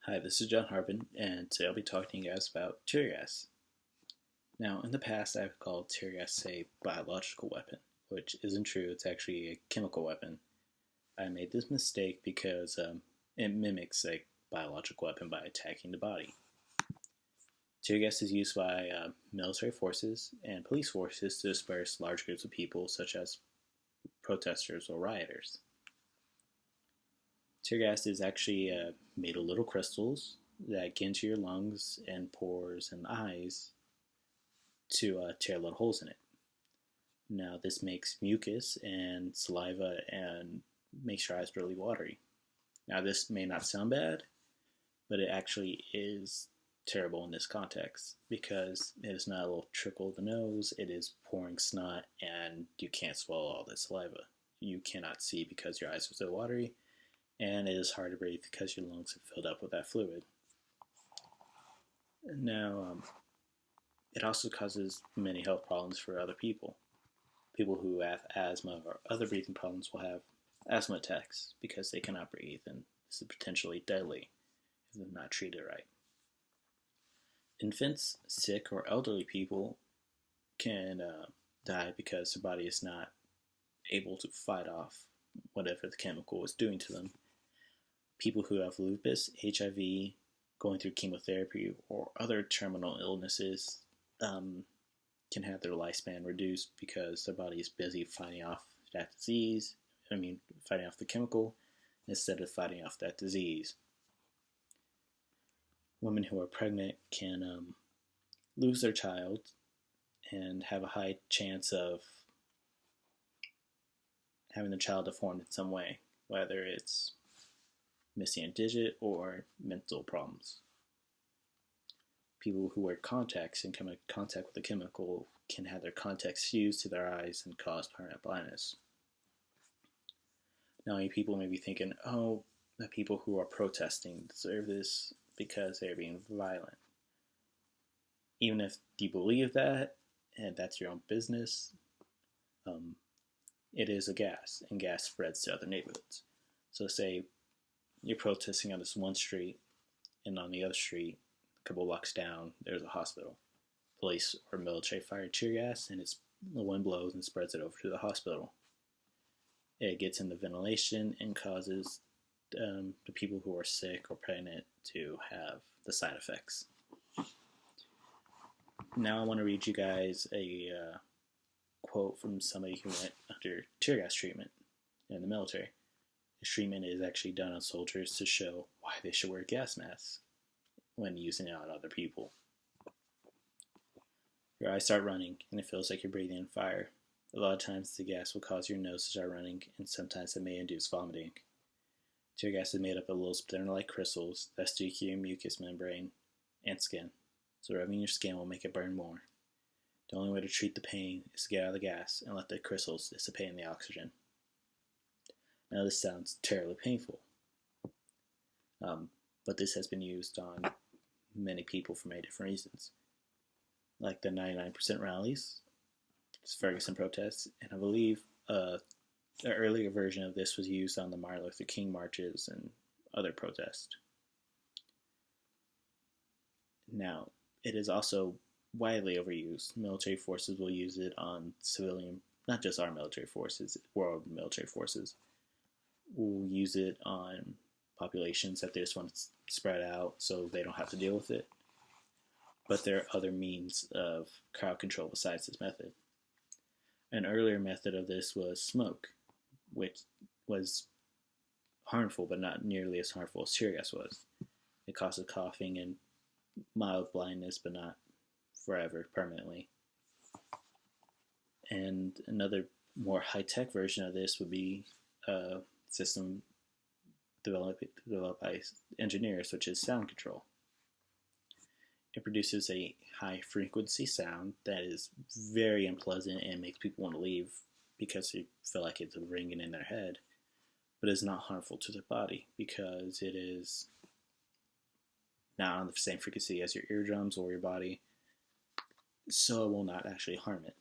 Hi, this is John Harbin, and today I'll be talking to you guys about tear gas. Now, in the past, I've called tear gas a biological weapon, which isn't true. It's actually a chemical weapon. I made this mistake because it mimics a biological weapon by attacking the body. Tear gas is used by military forces and police forces to disperse large groups of people, such as protesters or rioters. Tear gas is actually made of little crystals that get into your lungs and pores and eyes to tear little holes in it. Now, this makes mucus and saliva and makes your eyes really watery. Now, this may not sound bad, but it actually is terrible in this context because it is not a little trickle of the nose, it is pouring snot, and you can't swallow all this saliva. You cannot see because your eyes are so watery, and it is hard to breathe because your lungs have filled up with that fluid. Now, it also causes many health problems for other people. People who have asthma or other breathing problems will have asthma attacks because they cannot breathe, and this is potentially deadly if they're not treated right. Infants, sick, or elderly people can die because their body is not able to fight off whatever the chemical is doing to them. People who have lupus, HIV, going through chemotherapy, or other terminal illnesses can have their lifespan reduced because their body is busy fighting off that disease, fighting off the chemical instead of fighting off that disease. Women who are pregnant can lose their child and have a high chance of having the child deformed in some way, whether it's missing a digit or mental problems. People who wear contacts and come in contact with the chemical can have their contacts fused to their eyes and cause permanent blindness. Now, people may be thinking, oh, the people who are protesting deserve this because they're being violent. Even if you believe that, and that's your own business, it is a gas, and gas spreads to other neighborhoods. So say you're protesting on this one street, and on the other street, a couple blocks down, there's a hospital. Police or military fire tear gas, and the wind blows and spreads it over to the hospital. It gets in the ventilation and causes the people who are sick or pregnant to have the side effects. Now I want to read you guys a quote from somebody who went under tear gas treatment in the military. This treatment is actually done on soldiers to show why they should wear gas masks when using it on other people. Your eyes start running, and it feels like you're breathing in fire. A lot of times the gas will cause your nose to start running, and sometimes it may induce vomiting. Tear gas is made up of little splinter-like crystals that stick to your mucous membrane and skin, so rubbing your skin will make it burn more. The only way to treat the pain is to get out of the gas and let the crystals dissipate in the oxygen. Now this sounds terribly painful, but this has been used on many people for many different reasons, like the 99% rallies, Ferguson protests, and I believe an earlier version of this was used on the Martin Luther King marches and other protests. Now, it is also widely overused. Military forces will use it on civilian, not just our military forces, world military forces will use it on populations that they just want to spread out so they don't have to deal with it. But there are other means of crowd control besides this method. An earlier method of this was smoke, which was harmful but not nearly as harmful as tear gas was. It causes coughing and mild blindness, but not forever, permanently. And another more high-tech version of this would be a system developed by engineers, which is sound control. It produces a high-frequency sound that is very unpleasant and makes people want to leave because they feel like it's ringing in their head, but it's not harmful to their body because it is not on the same frequency as your eardrums or your body, so it will not actually harm it.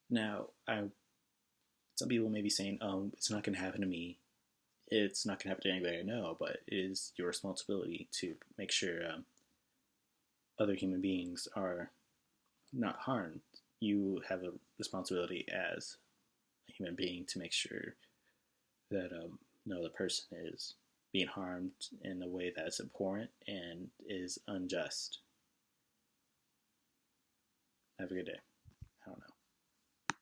Now, some people may be saying, oh, it's not going to happen to me. it's not going to happen to anybody I know, but it is your responsibility to make sure other human beings are not harmed. You have a responsibility as a human being to make sure that no other person is being harmed in a way that is abhorrent and is unjust. Have a good day.